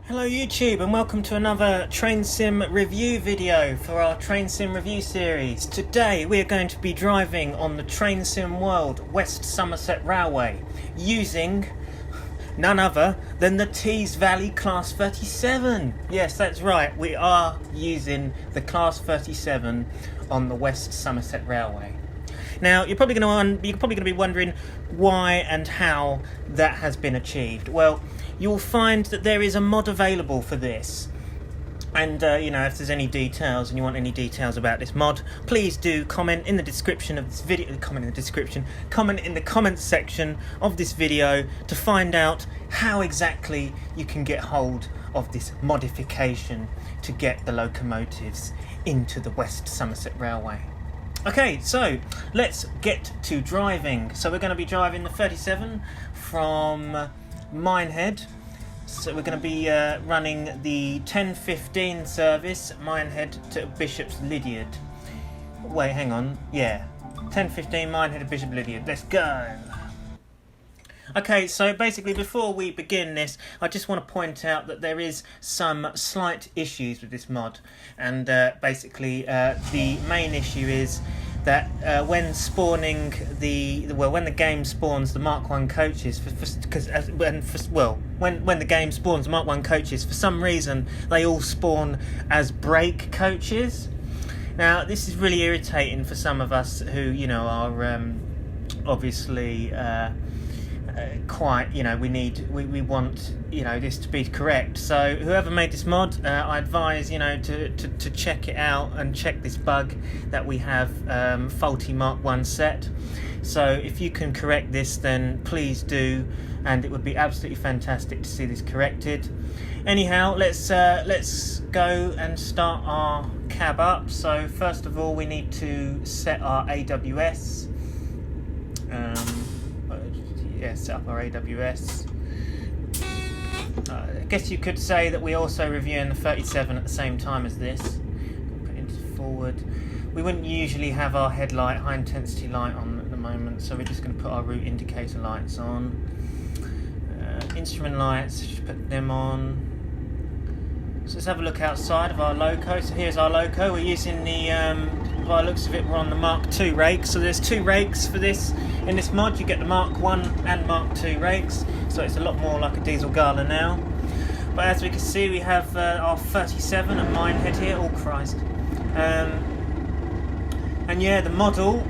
Hello YouTube and welcome to another train sim review video for our train sim review series. Today we are going to be driving on the Train Sim World West Somerset Railway using none other than the Tees Valley Class 37. Yes, that's right, we are using the Class 37 on the West Somerset Railway. Now you're probably going to be wondering why and how that has been achieved. Well, you'll find that there is a mod available for this, and if there's any details and you want any details about this mod, please do comment in the description of this video. Comment in the comments section of this video to find out how exactly you can get hold of this modification to get the locomotives into the West Somerset Railway. Okay, so let's get to driving. So we're going to be driving the 37 from Minehead. So we're going to be running the 10:15 service Minehead to Bishop's Lydiard. Wait, hang on. Yeah, 10:15 Minehead to Bishop Lydiard. Let's go. Okay, so basically before we begin this, I just want to point out that there is some slight issues with this mod, and basically the main issue is that when spawning when the game spawns the Mark 1 coaches, when the game spawns the Mark 1 coaches, for some reason they all spawn as brake coaches. Now this is really irritating for some of us who are obviously quite, we want this to be correct. So whoever made this mod, I advise to check it out and check this bug that we have, faulty Mark 1 set. So if you can correct this, then please do, and it would be absolutely fantastic to see this corrected. Anyhow, let's go and start our cab up. So first of all we need to set our AWS. Set up our AWS. I guess you could say that we're also reviewing the 37 at the same time as this. Put it into forward. We wouldn't usually have our headlight, high intensity light on at the moment, so we're just going to put our route indicator lights on. Instrument lights, just put them on. So let's have a look outside of our loco. So here's our loco. We're using the, by the looks of it, we're on the Mark II rake. So there's two rakes for this. In this mod you get the Mark 1 and Mark II rakes, so it's a lot more like a Diesel Gala now. But as we can see, we have our 37 at Minehead here. Oh Christ. And yeah, the model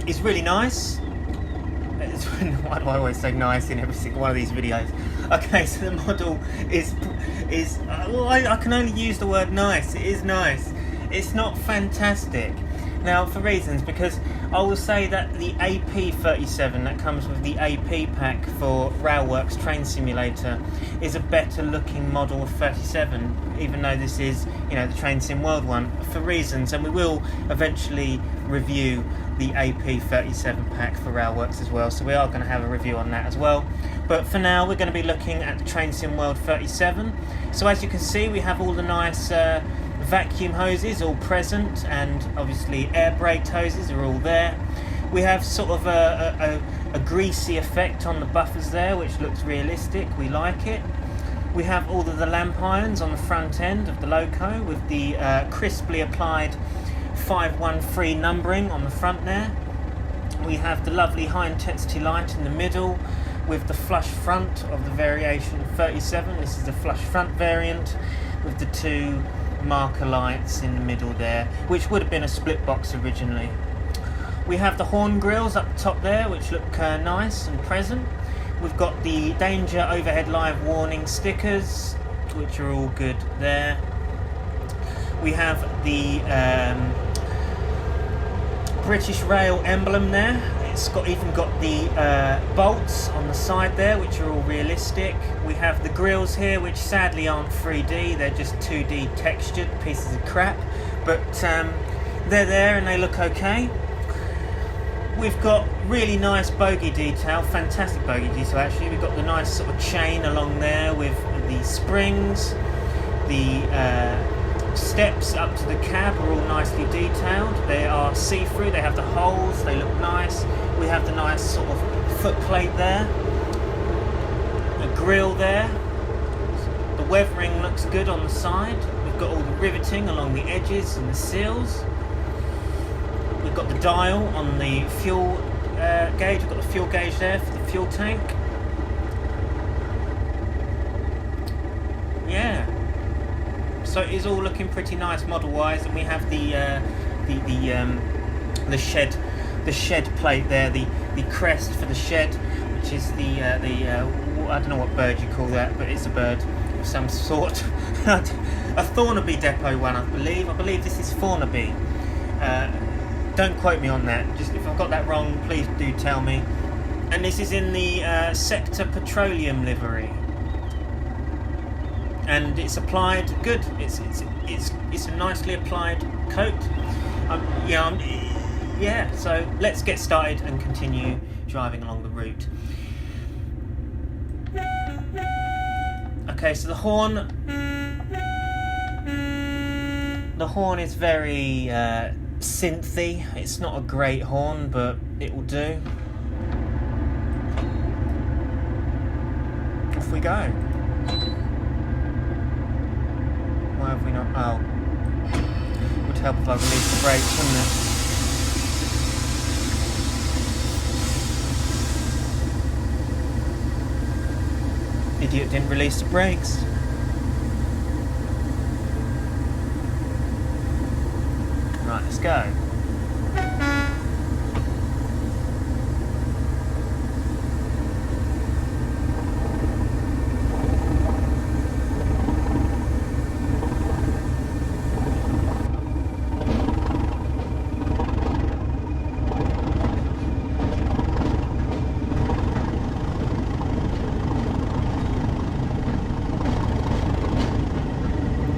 is really nice. Why do I always say nice in every single one of these videos? Okay, so the model is I can only use the word nice. It is nice. It's not fantastic. Now, for reasons, because I will say that the AP37 that comes with the AP pack for Railworks Train Simulator is a better looking model of 37, even though this is, the Train Sim World one, for reasons, and we will eventually review the AP37 pack for Railworks as well, so we are going to have a review on that as well. But for now, we're going to be looking at the Train Sim World 37. So as you can see, we have all the nice vacuum hoses all present, and obviously air braked hoses are all there. We have sort of a greasy effect on the buffers there, which looks realistic. We like it. We have all of the lamp irons on the front end of the loco with the crisply applied 513 numbering on the front there. We have the lovely high intensity light in the middle with the flush front of the variation 37. This is the flush front variant with the two marker lights in the middle there, which would have been a split box originally. We have the horn grills up the top there, which look nice and present. We've got the danger overhead live warning stickers, which are all good there. We have the British Rail emblem there. It's even got the bolts on the side there, which are all realistic. We have the grills here, which sadly aren't 3D, they're just 2D textured pieces of crap, but they're there and they look okay. We've got really nice bogie detail, fantastic bogie detail actually. We've got the nice sort of chain along there with the springs. The steps up to the cab are all nicely detailed. They are see-through, they have the holes, they look nice. We have the nice sort of foot plate there, a grille there, the weathering looks good on the side. We've got all the riveting along the edges and the seals. We've got the dial on the fuel gauge. We've got the fuel gauge there for the fuel tank. Yeah. So it is all looking pretty nice model-wise, and we have the shed plate there, the crest for the shed, which is the I don't know what bird you call that, but it's a bird of some sort. A Thornaby depot one, I believe. I believe this is Thornaby. Don't quote me on that. Just if I've got that wrong, please do tell me. And this is in the Sector Petroleum livery, and it's applied good. It's a nicely applied coat. Yeah. So let's get started and continue driving along the route. Okay, so the horn is very synthy. It's not a great horn, but it will do. Off we go. Why have we not? Oh, it would help if I released the brakes, wouldn't it? Idiot didn't release the brakes. Right, let's go.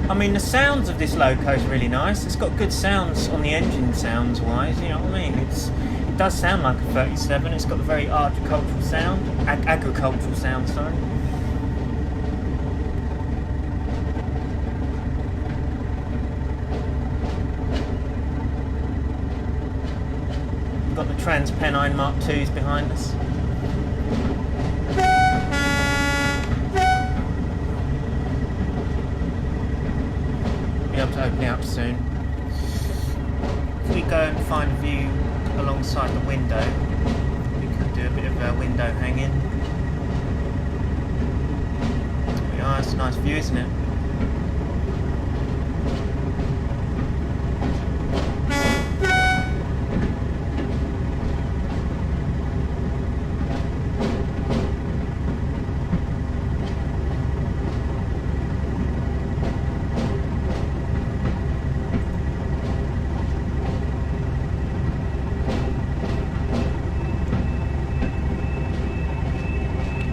I mean, the sounds of this loco is really nice. It's got good sounds on the engine sounds wise, you know what I mean? It does sound like a 37. It's got a very agricultural sound. Agricultural sound, sorry. We've got the Trans Pennie Mark IIs behind us. Able to open it up soon. If we go and find a view alongside the window, we could do a bit of a window hanging. There we are, it's a nice view, isn't it?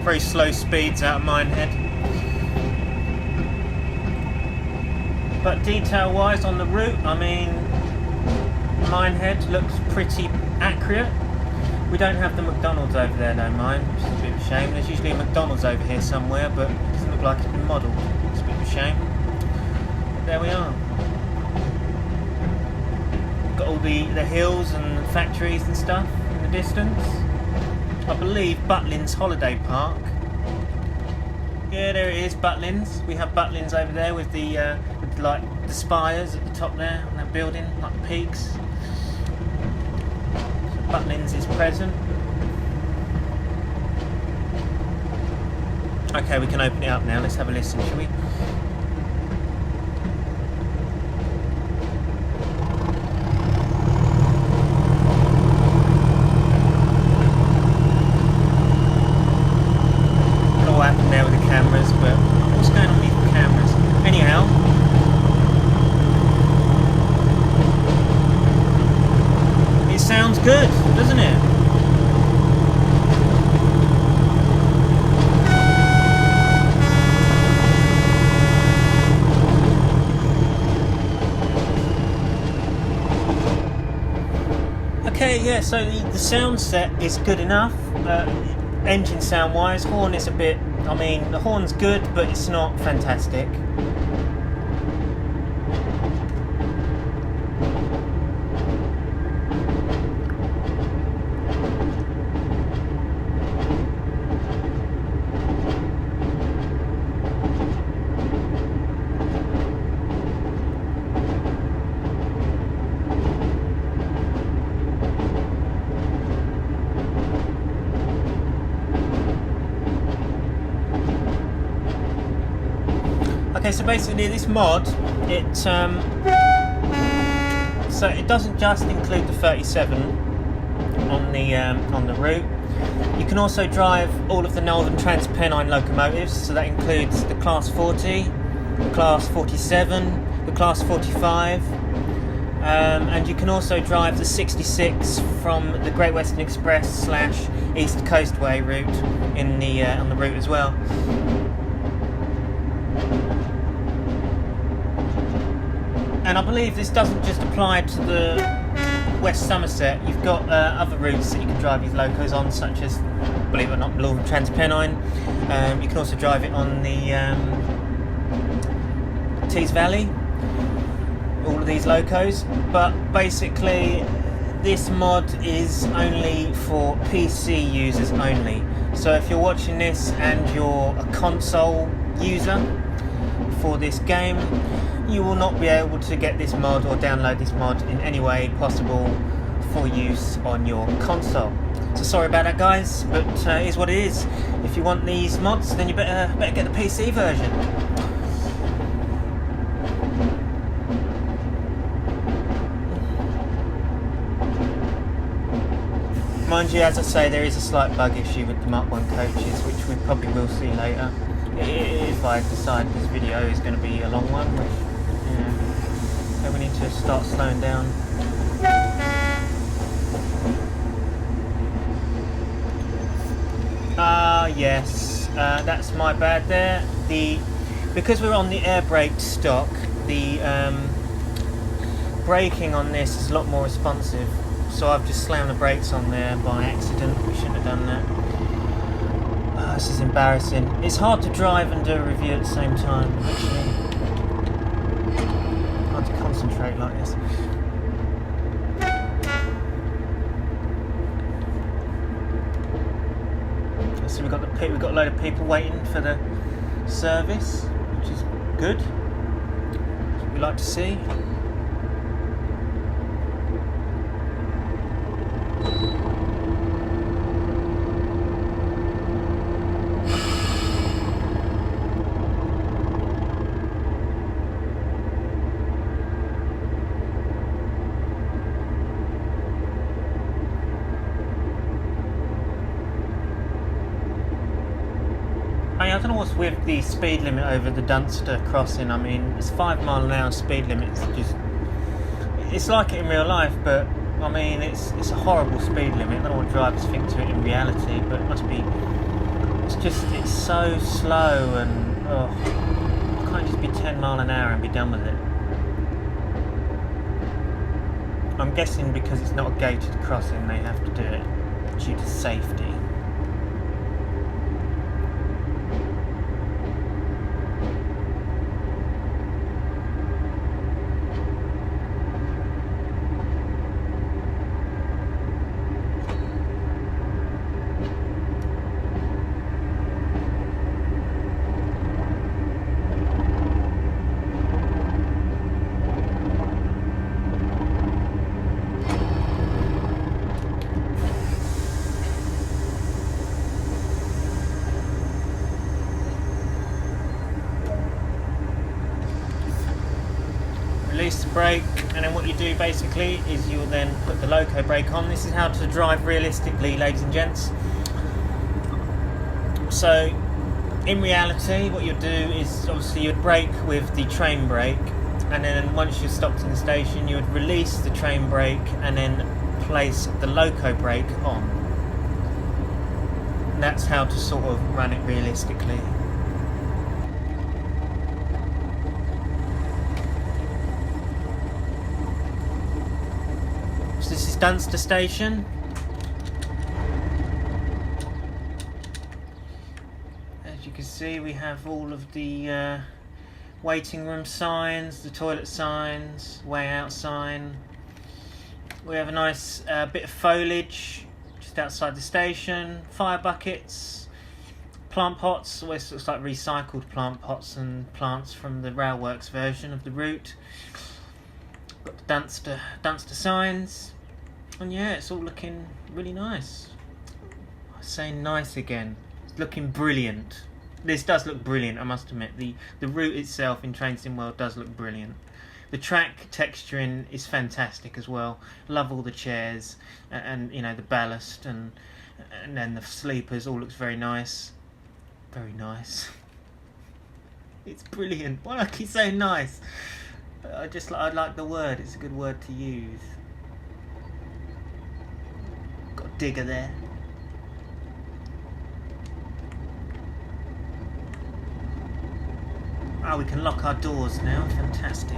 Very slow speeds out of Minehead, but detail wise on the route, I mean, Minehead looks pretty accurate. We don't have the McDonald's over there, no mind, which is a bit of a shame. There's usually a McDonald's over here somewhere, but it doesn't look like it's been modelled. It's a bit of a shame. But there we are. Got all the hills and factories and stuff in the distance. I believe Butlins Holiday Park. Yeah, there it is, Butlins. We have Butlins over there with the spires at the top there on that building, like the peaks. So Butlins is present. Okay, we can open it up now. Let's have a listen, shall we? There with the cameras, but what's going on with the cameras? Anyhow, it sounds good, doesn't it? Okay, yeah, so the sound set is good enough. Engine sound wise, horn is a bit, I mean, the horn's good, but it's not fantastic. Okay, so basically this mod, so it doesn't just include the 37 on the route. You can also drive all of the Northern Trans Pennie locomotives, so that includes the Class 40, the Class 47, the Class 45, and you can also drive the 66 from the Great Western Express / East Coastway route on the route as well. And I believe this doesn't just apply to the West Somerset. You've got other routes that you can drive these locos on, such as, believe it or not, Northern Trans Pennie. You can also drive it on the Tees Valley, all of these locos. But basically, this mod is only for PC users only. So if you're watching this and you're a console user for this game, you will not be able to get this mod or download this mod in any way possible for use on your console. So sorry about that, guys, but it is what it is. If you want these mods, then you better get the PC version. Mind you, as I say, there is a slight bug issue with the Mark 1 coaches, which we probably will see later, if I decide this video is going to be a long one, which, yeah, we need to start slowing down. Yes, that's my bad there. Because we're on the air brake stock, the braking on this is a lot more responsive. So I've just slammed the brakes on there by accident. We shouldn't have done that. This is embarrassing. It's hard to drive and do a review at the same time, actually. Hard to concentrate like this. So we've got a load of people waiting for the service, which is good. That's what we like to see. I don't know what's with the speed limit over the Dunster crossing. I mean, it's 5 mile an hour speed limit. It's like it in real life, but I mean, it's a horrible speed limit. I don't know what drivers think to it in reality, but it must be. It's so slow, and it can't just be 10 mile an hour and be done with it. I'm guessing because it's not a gated crossing, they have to do it due to safety. Release the brake, and then what you do basically is you'll then put the loco brake on. This is how to drive realistically, ladies and gents. So in reality, what you'll do is obviously you'd brake with the train brake, and then once you're stopped in the station, you would release the train brake and then place the loco brake on. And that's how to sort of run it realistically. So this is Dunster Station. As you can see, we have all of the waiting room signs, the toilet signs, way out sign. We have a nice bit of foliage just outside the station, fire buckets, plant pots. Always looks like recycled plant pots and plants from the Railworks version of the route. Got the Dunster signs, and yeah, it's all looking really nice. I say nice again. It's looking brilliant. this does look brilliant, I must admit. The route itself in Train Sim World does look brilliant. The track texturing is fantastic as well. Love all the chairs and you know, the ballast and then the sleepers. All looks very nice. Very nice. It's brilliant. Why do I keep saying nice? I like the word. It's a good word to use. Got a digger there. Oh, we can lock our doors now. Fantastic.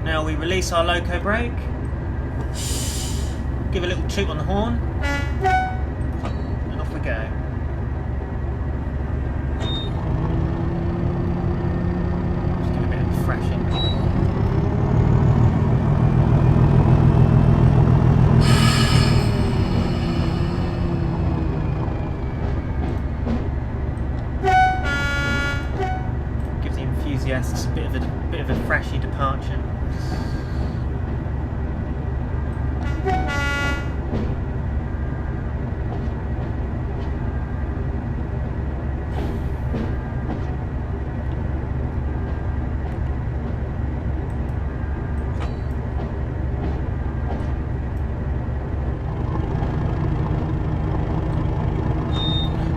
Now we release our loco brake. Give a little toot on the horn. And off we go. Just give a bit of a thrashing. Enthusiasts a bit of a thrashy departure.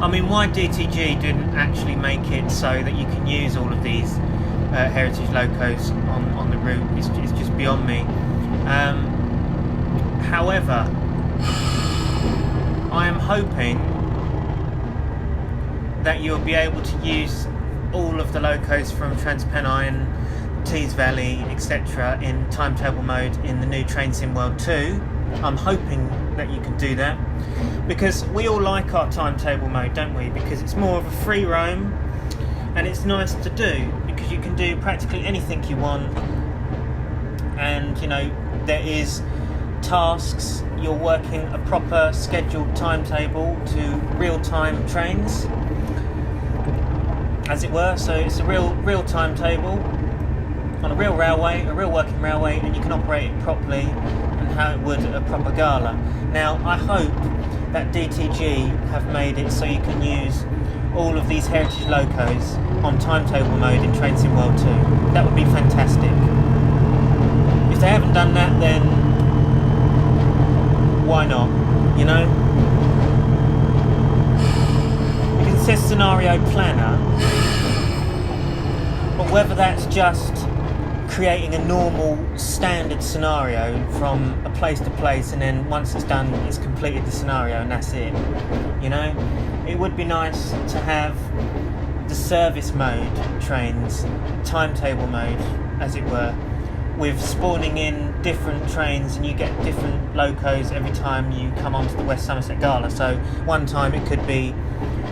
I mean, why DTG didn't actually make it so that you can use all of these heritage locos on the route is just beyond me. However, I am hoping that you'll be able to use all of the locos from Trans Pennie, Tees Valley, etc. in timetable mode in the new Train Sim World 2. I'm hoping that you can do that, because we all like our timetable mode, don't we? Because it's more of a free roam and it's nice to do, because you can do practically anything you want, and you know, there is tasks, you're working a proper scheduled timetable to real-time trains, as it were. So it's a real timetable on a real railway, a real working railway, and you can operate it properly and how it would a proper gala. Now I hope that DTG have made it so you can use all of these heritage locos on timetable mode in Train Sim World 2. That would be fantastic. If they haven't done that, then why not, you know? Because it says scenario planner, but whether that's just creating a normal standard scenario from a place to place, and then once it's done, it's completed the scenario and that's it, you know? It would be nice to have the service mode trains, timetable mode as it were, with spawning in different trains, and you get different locos every time you come onto the West Somerset Gala. So one time it could be,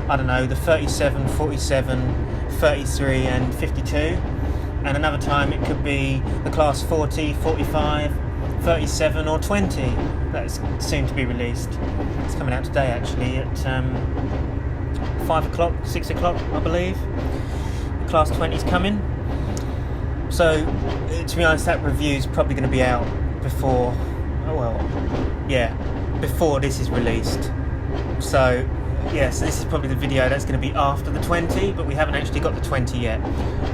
I don't know, the 37, 47, 33 and 52, and another time it could be the class 40, 45, 37 or 20 that's soon to be released. It's coming out today actually at 5 o'clock, 6 o'clock I believe. The class 20 is coming. So to be honest, that review's probably going to be out before, before this is released. So yeah, so this is probably the video that's going to be after the 20, but we haven't actually got the 20 yet.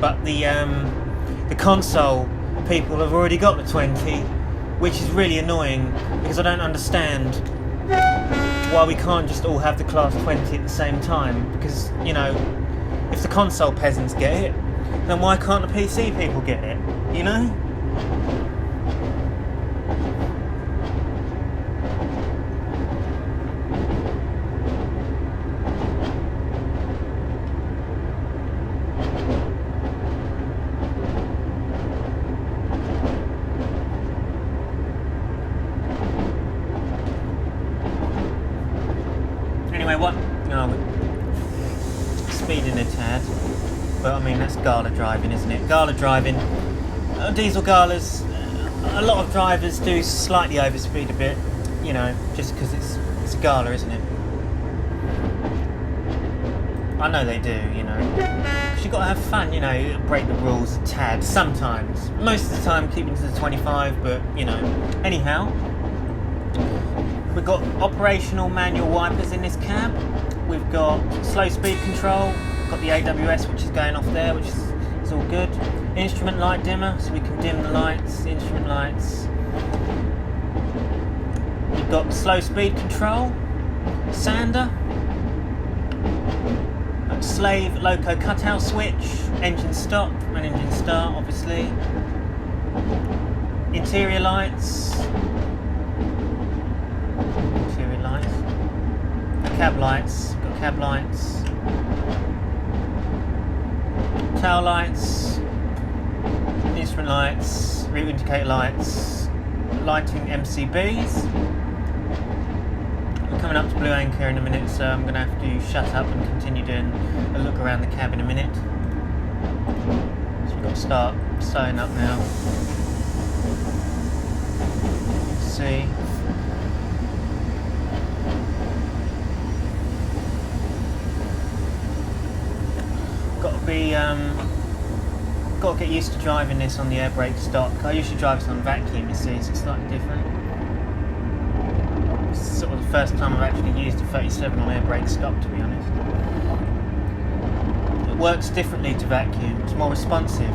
But the console people have already got the 20, which is really annoying, because I don't understand why we can't just all have the class 20 at the same time. Because, you know, if the console peasants get it, then why can't the PC people get it, you know? Anyway, what? No, we're speeding a tad. But I mean, that's gala driving, isn't it? Gala driving, diesel galas, a lot of drivers do slightly overspeed a bit, you know, just because it's a gala, isn't it? I know they do, you know, because you've got to have fun, you know, break the rules a tad, sometimes. Most of the time keeping to the 25, but, you know, anyhow. We've got operational manual wipers in this cab. We've got slow speed control. We've got the AWS which is going off there, which is all good. Instrument light dimmer, so we can dim the lights, instrument lights. We've got slow speed control, sander, slave loco cutout switch, engine stop and engine start obviously. Interior lights. Cab lights, got cab lights, tail lights, instrument lights, rear indicator lights, lighting MCBs. We're coming up to Blue Anchor in a minute, so I'm going to have to shut up and continue doing a look around the cab in a minute. So we've got to start sewing up now. Let's see. Got to get used to driving this on the air brake stock. I usually drive this on vacuum, you see, so it's slightly different. It's sort of the first time I've actually used a 37 on air brake stock, to be honest. It works differently to vacuum, it's more responsive.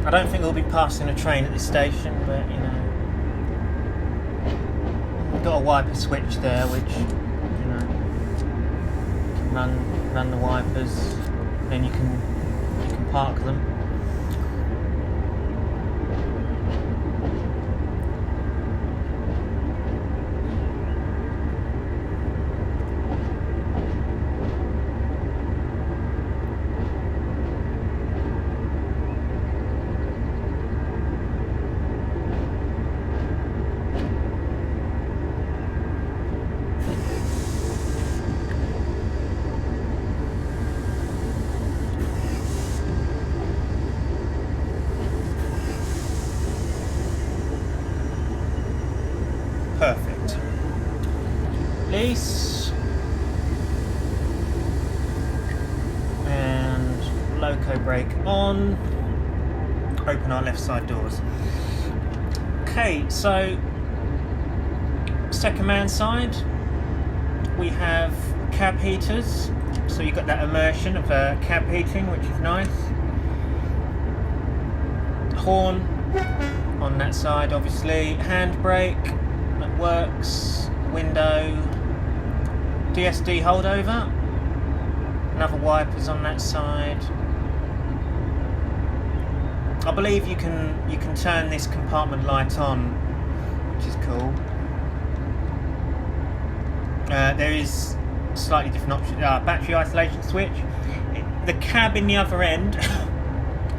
I don't think we'll be passing a train at this station, but you know, we've got a wiper switch there, which you know can run the wipers. Then you can park them. Perfect. Release. And loco brake on. Open our left side doors. Okay, so second man side, we have cab heaters. So you've got that immersion of cab heating, which is nice. Horn on that side, obviously. Handbrake. Works, window, DSD holdover, another wipers on that side. I believe you can turn this compartment light on, which is cool. There is a slightly different option. Battery isolation switch. The cab in the other end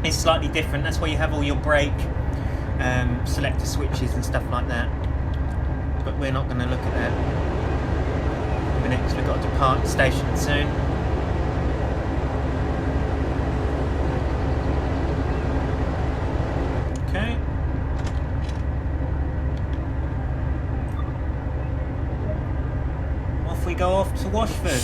is slightly different. That's where you have all your brake selector switches and stuff like that. But we're not going to look at that in a minute because we've got to depart the station soon. Okay. Off we go off to Washford.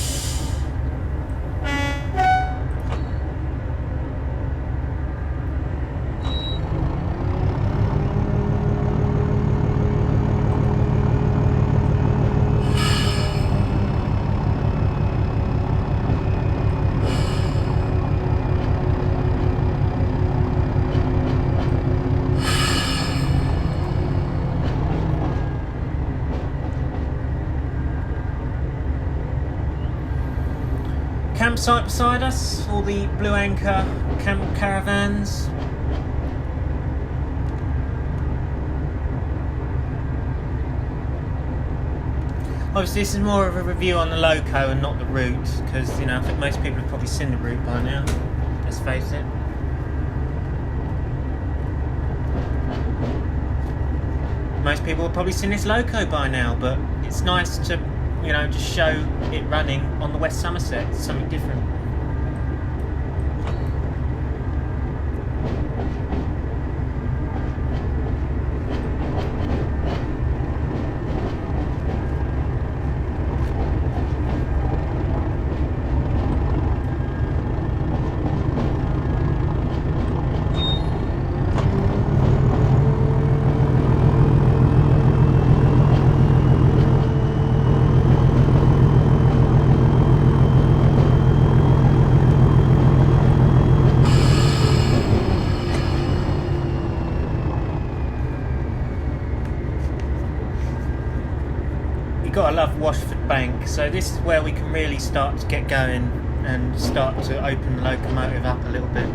Campsite beside us, all the Blue Anchor camp caravans. Obviously this is more of a review on the loco and not the route, because you know I think most people have probably seen the route by now, let's face it. Most people have probably seen this loco by now, but it's nice to, you know, just show it running on the West Somerset. It's something different. You've got to love Washford Bank, so this is where we can really start to get going and start to open the locomotive up a little bit.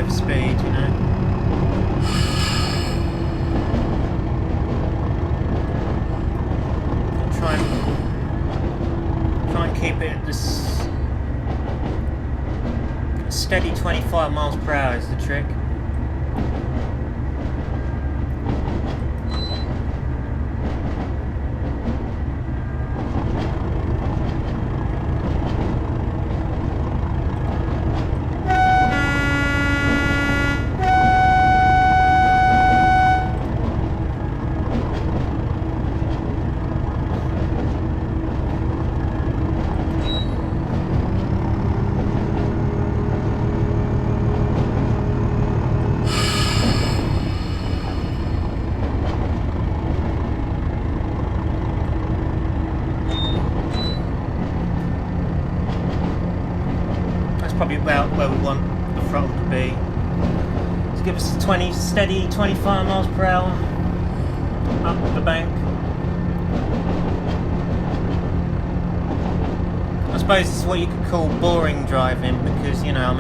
Speed, you know. Try and keep it at this steady 25 miles per hour is the trick. Probably about where we want the throttle to be. To give us a steady 25 miles per hour up the bank. I suppose this is what you could call boring driving, because, you know, I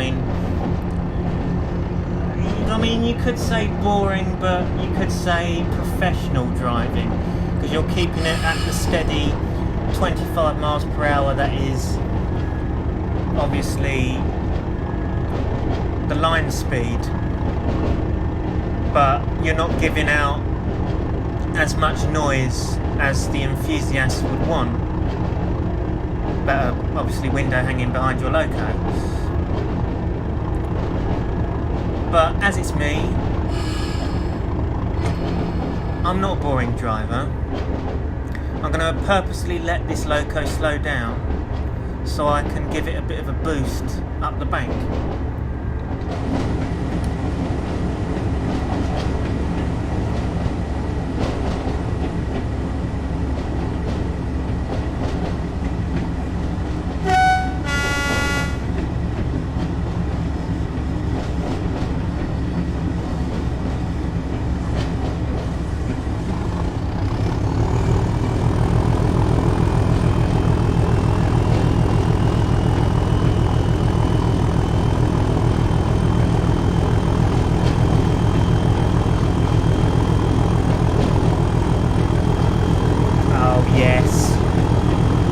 mean you could say boring, but you could say professional driving, because you're keeping it at the steady 25 miles per hour that is obviously the line speed, but you're not giving out as much noise as the enthusiasts would want. Better obviously window hanging behind your loco. But as it's me, I'm not a boring driver. I'm going to purposely let this loco slow down so I can give it a bit of a boost up the bank.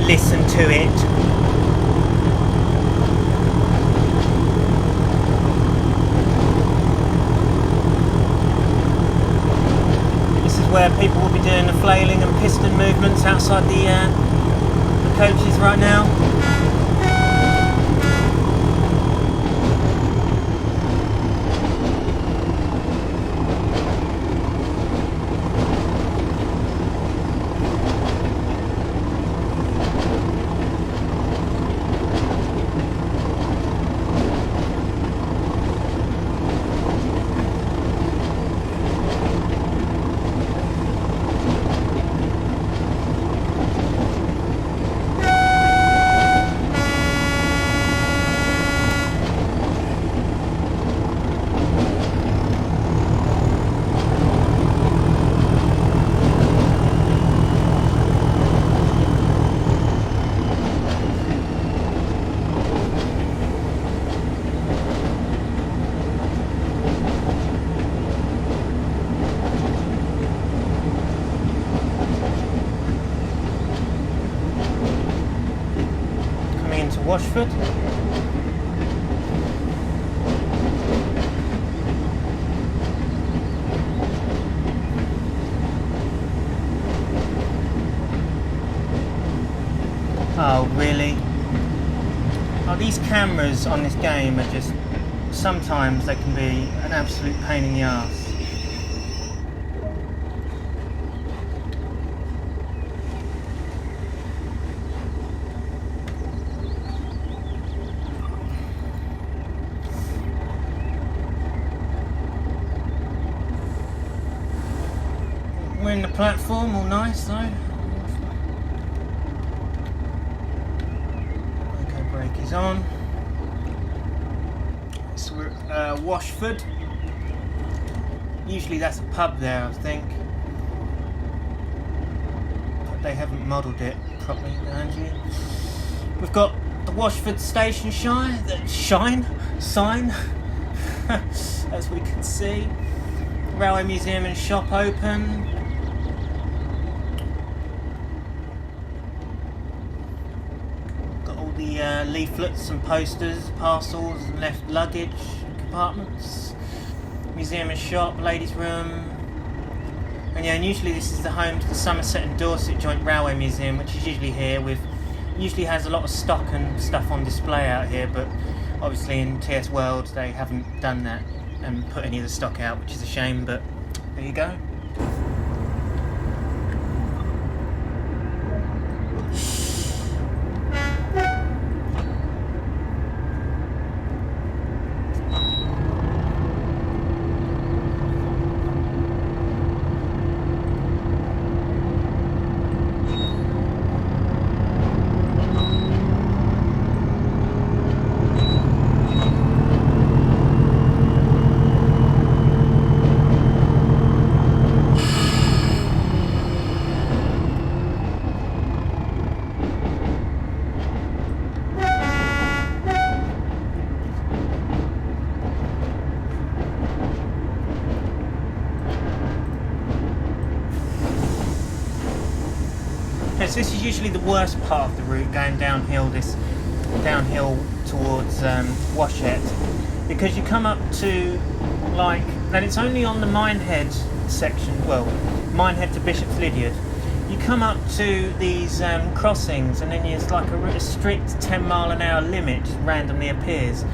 Listen to it. This is where people will be doing the flailing and piston movements outside the coaches right now. Washford. Oh really? Oh, these cameras on this game are just sometimes they can be an absolute pain in the arse. We're in the platform, all nice though. Okay, brake is on. So we're at Washford. Usually that's a pub there, I think. But they haven't modelled it properly, have you? We've got the Washford Station sign, as we can see. Railway Museum and shop open. Leaflets and posters, parcels and left luggage compartments, museum and shop, ladies' room, and yeah, and usually this is the home to the Somerset and Dorset Joint Railway Museum, which is usually here usually has a lot of stock and stuff on display out here, but obviously in TS World they haven't done that and put any of the stock out, which is a shame, but there you go. So this is usually the worst part of the route, going downhill towards Washett, because you come up to and it's only on the Minehead section, well, Minehead to Bishop's Lydiard. You come up to these crossings and then there's like a strict 10-mile-an-hour limit randomly appears.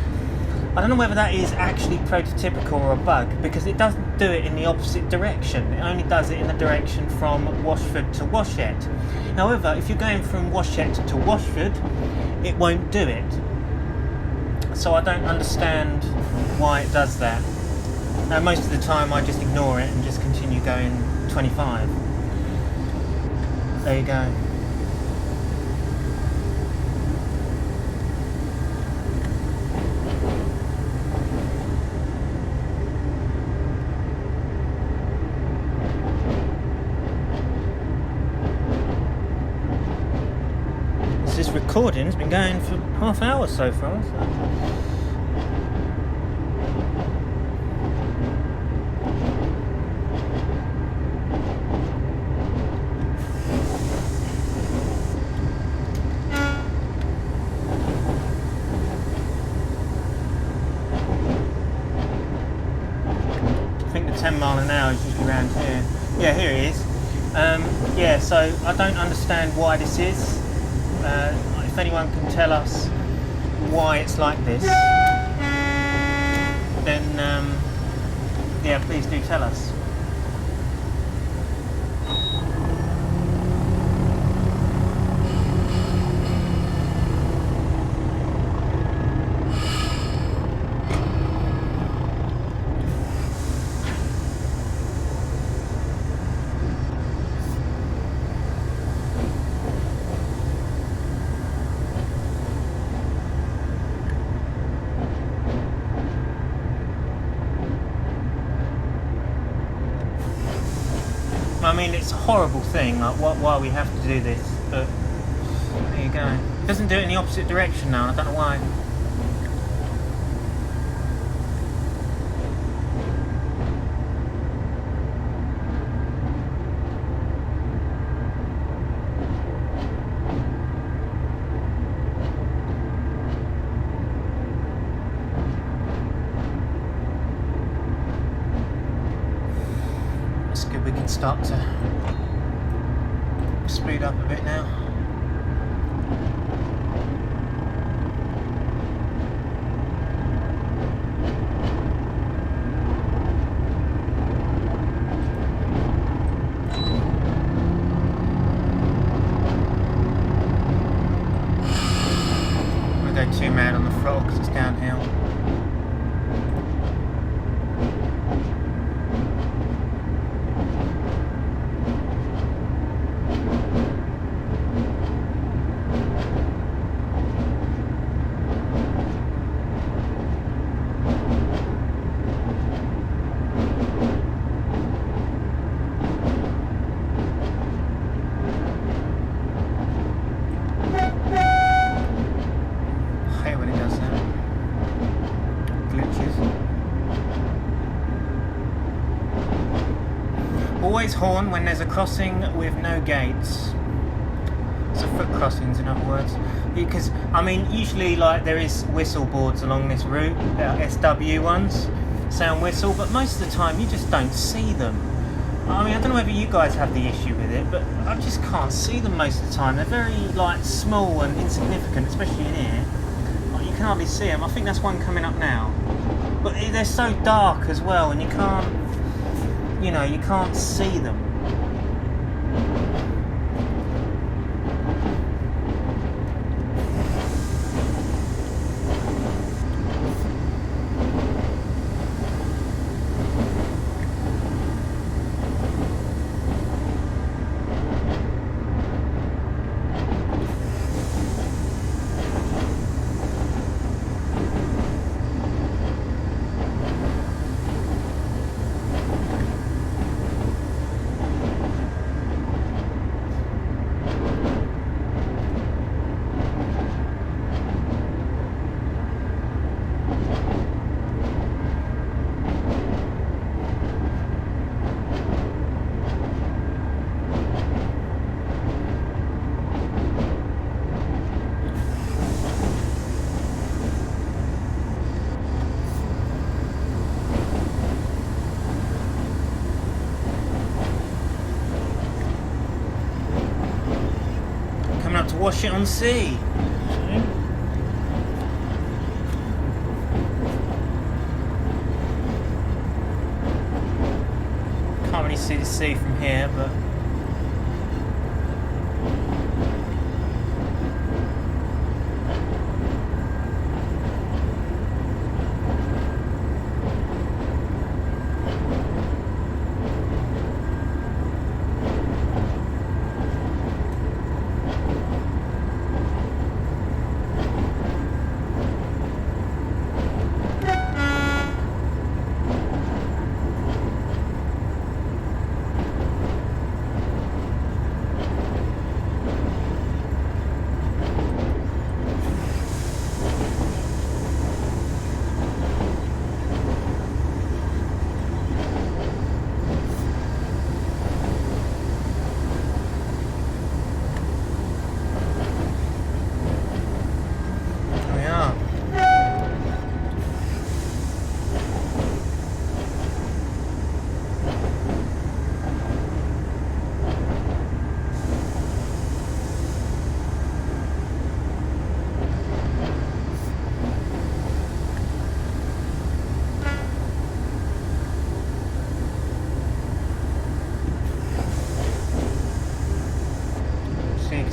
I don't know whether that is actually prototypical or a bug, because it doesn't do it in the opposite direction. It only does it in the direction from Washford to Washett. However, if you're going from Washett to Washford, it won't do it. So I don't understand why it does that. Now, most of the time I just ignore it and just continue going 25. There you go. This recording's been going for half an hour so far. I think the 10 mile an hour is usually around here. Yeah, here it is. Yeah, so I don't understand why this is. If anyone can tell us why it's like this, then yeah, please do tell us. I mean, it's a horrible thing, like why we have to do this, but there you go. It doesn't do it in the opposite direction now, I don't know why. We can start to speed up a bit now. go too mad on the throttle because it's downhill. Always horn when there's a crossing with no gates. So foot crossings, in other words. Because, I mean, usually like there is whistle boards along this route, SW ones, sound whistle, but most of the time you just don't see them. I mean, I don't know whether you guys have the issue with it, but I just can't see them most of the time. They're very like small and insignificant, especially in here. Like, you can hardly see them. I think that's one coming up now. But they're so dark as well, and you can't, you know, you can't see them. Wash it on sea. Can't really see the sea from here, but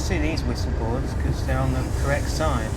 see these whistle boards because they're on the correct side.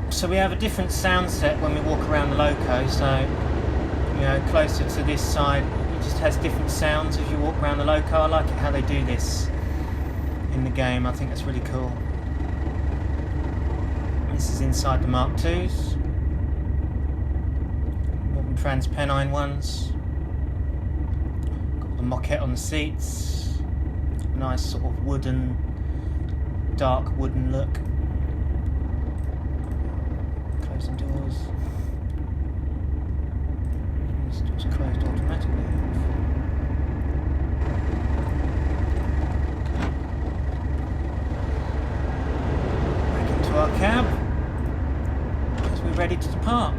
So we have a different sound set when we walk around the loco, so you know, closer to this side it just has different sounds as you walk around the loco. I like it how they do this in the game, I think that's really cool. This is inside the Mark IIs, modern Trans Pennie ones. Got the moquette on the seats, nice sort of wooden, dark wooden look. Closing doors. cab as we're ready to depart.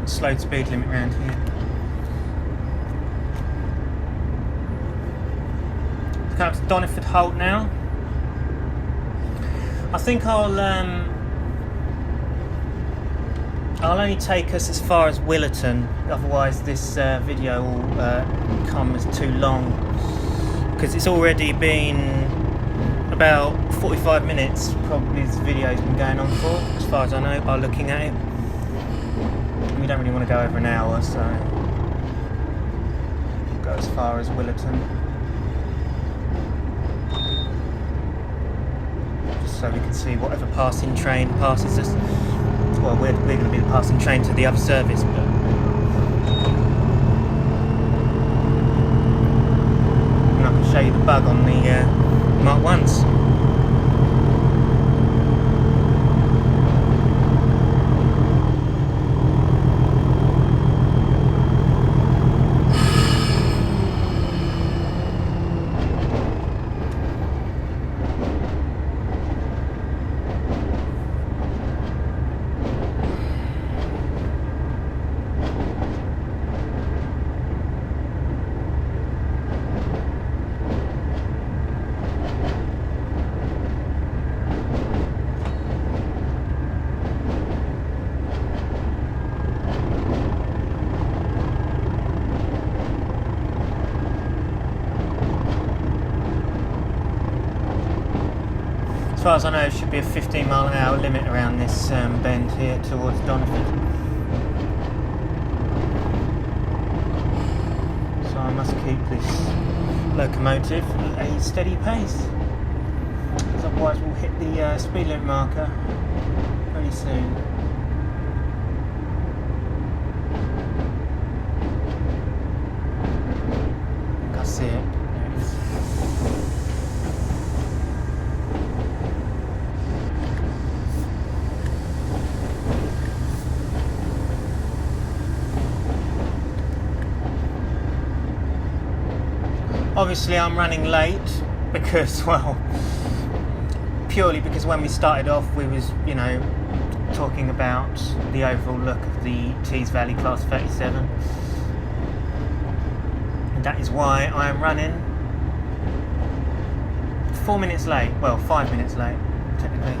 Slow speed limit around here. Let's go up to Doniford Holt now. I think I'll only take us as far as Williton, otherwise this video will come as too long, because it's already been about 45 minutes probably this video's been going on for, as far as I know by looking at it. We don't really want to go over an hour, so we'll go as far as Williton, just so we can see whatever passing train passes us. Well, we're going to be the passing train to the other service, but and I can show you the bug on the Mark 1s. As far as I know, it should be a 15-mile-an-hour limit around this bend here towards Doniford. So I must keep this locomotive at a steady pace, because otherwise we'll hit the speed limit marker very soon. I think I see it. There it is. Obviously I'm running late because, well, purely because when we started off we was, you know, talking about the overall look of the Tees Valley Class 37. And that is why I am running 4 minutes late, well 5 minutes late technically.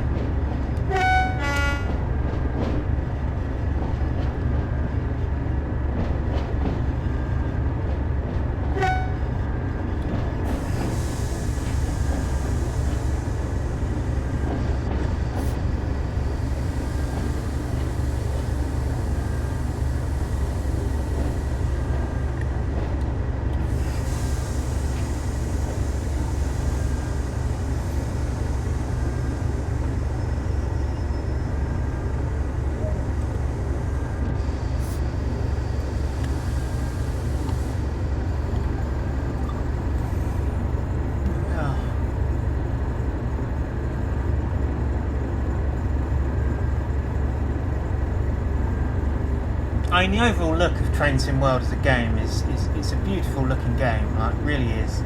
I mean, the overall look of Train Sim World as a game is it's a beautiful looking game, like, it really is.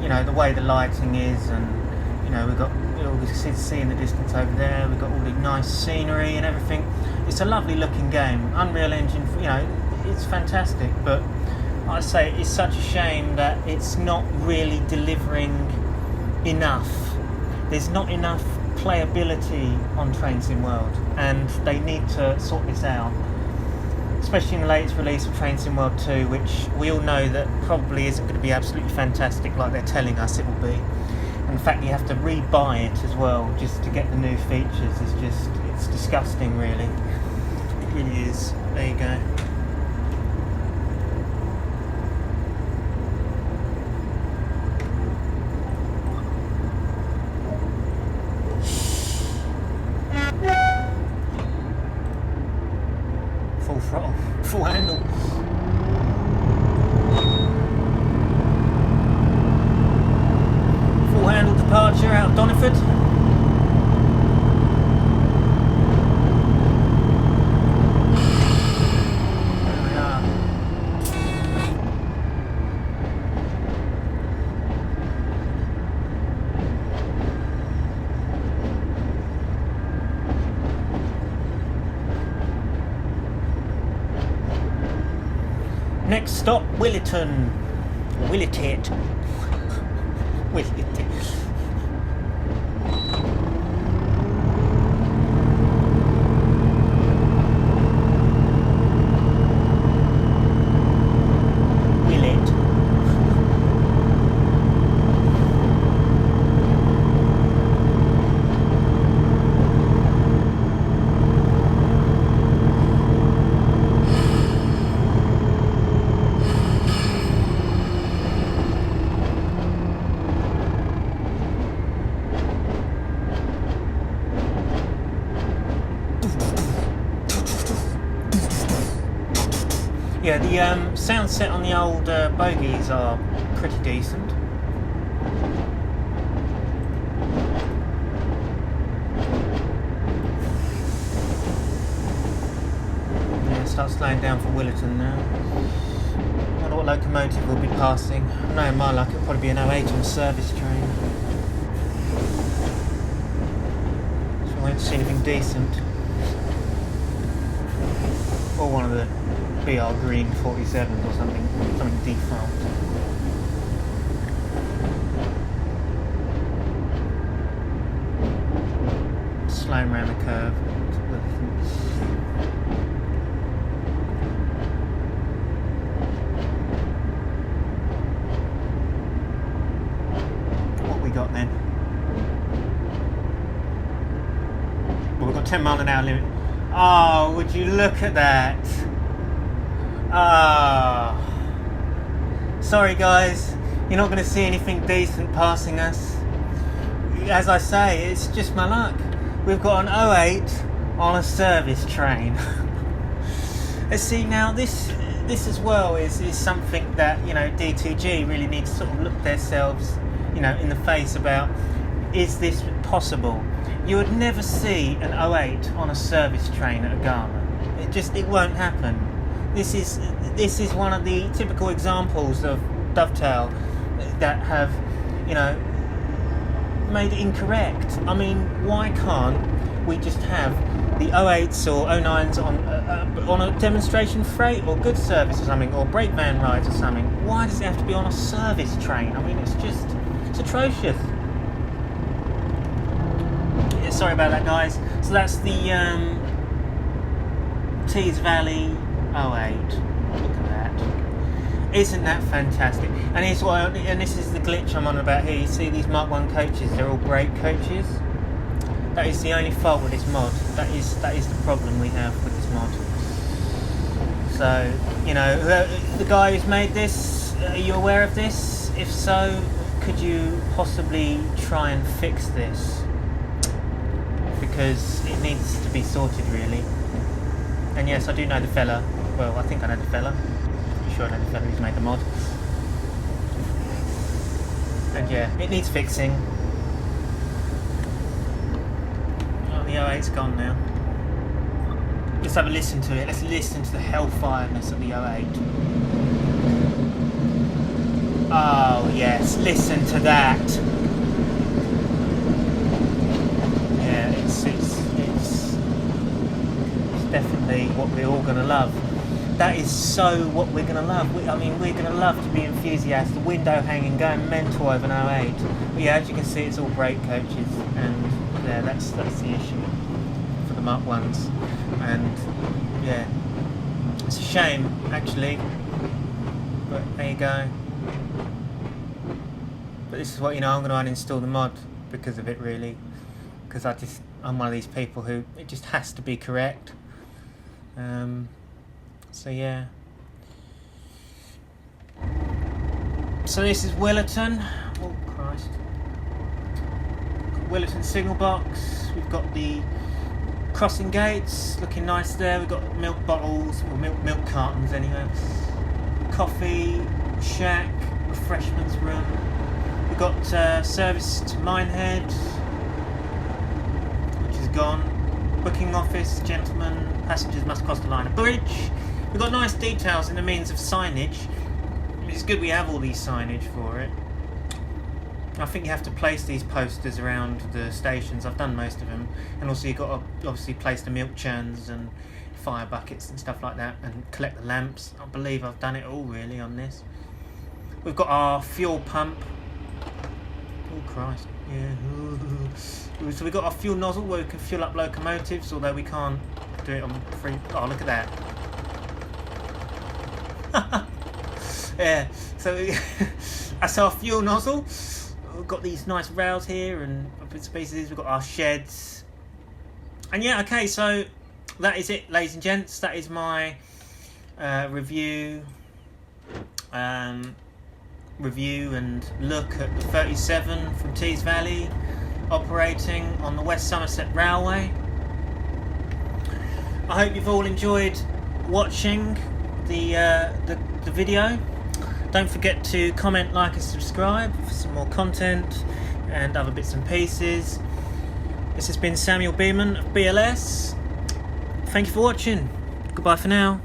You know, the way the lighting is, and you know, we've got all the sea in the distance over there, we've got all the nice scenery and everything. It's a lovely looking game. Unreal Engine, you know, it's fantastic, but I say it's such a shame that it's not really delivering enough. There's not enough playability on Train Sim World, and they need to sort this out. Especially in the latest release of Train Sim World 2, which we all know that probably isn't going to be absolutely fantastic like they're telling us it will be. And the fact you have to re-buy it as well just to get the new features is just, it's disgusting really. It really is. There you go. full handle. Full handle departure out of Doniford. There we are. Next stop, Williton. Williton. Williton. Yeah, the sound set on the old bogies are pretty decent. Yeah, start slowing down for Williton now. I wonder what locomotive will be passing. No, my luck, it'll probably be an 08 on service train. So I won't see anything decent. Or one of the BR Green 47s or something default. Slowing around the curve. What we got then? Well, we've got 10 mile an hour limit. Oh, would you look at that? Ah, sorry guys, you're not going to see anything decent passing us. As I say, it's just my luck. We've got an 08 on a service train. Let's see, now this as well is something that, you know, D2G really need to sort of look themselves, you know, in the face about, is this possible? You would never see an 08 on a service train at a gala. It won't happen. This is one of the typical examples of dovetail that have, you know, made it incorrect. I mean, why can't we just have the 08s or 09s on a demonstration freight or goods service or something, or brake van rides or something? Why does it have to be on a service train? I mean, it's atrocious. Yeah, sorry about that, guys. So that's the Tees Valley 08. Look at that. Isn't that fantastic? And here's what and this is the glitch I'm on about here. You see these Mark 1 coaches, they're all brake coaches. That is the only fault with this mod. That is the problem we have with this mod. So, you know, the guy who's made this, are you aware of this? If so, could you possibly try and fix this? Because it needs to be sorted, really. And yes, I do know the fella. Well, I think I know the fella. I'm sure I know the fella who's made the mod. And yeah, it needs fixing. Oh, the 08's gone now. Let's have a listen to it. Let's listen to the hellfireness of the 08. Oh yes, listen to that. Yeah, it's definitely what we're all gonna love. That is so what we're gonna love. I mean, we're gonna love to be enthusiasts. The window hanging, going mental over an 08. But yeah, as you can see, it's all brake coaches, and yeah, that's the issue for the Mark 1s. And yeah, it's a shame actually, but there you go. But this is what, you know, I'm going to uninstall the mod because of it, really, because I'm one of these people who it just has to be correct. So yeah. So this is Williton. Oh Christ. Williton signal box. We've got the crossing gates, looking nice there. We've got milk bottles, or milk cartons anyway. Coffee shack, refreshments room. We've got service to Minehead, which is gone. Booking office, gentlemen, passengers must cross the line of bridge. We've got nice details in the means of signage. It's good we have all these signage for it. I think you have to place these posters around the stations. I've done most of them. And also you've got to obviously place the milk churns and fire buckets and stuff like that, and collect the lamps. I believe I've done it all really on this. We've got our fuel pump. Oh Christ, yeah. So we've got our fuel nozzle where we can fuel up locomotives, although we can't do it on free. Oh, look at that. Yeah, so that's our fuel nozzle. We've got these nice rails here and bits and pieces. We've got our sheds. And yeah, okay, so that is it, ladies and gents. That is my review and look at the 37 from Tees Valley operating on the West Somerset Railway. I hope you've all enjoyed watching the video. Don't forget to comment, like and subscribe for some more content and other bits and pieces. This has been Samuel Beeman of BLS. Thank you for watching. Goodbye for now.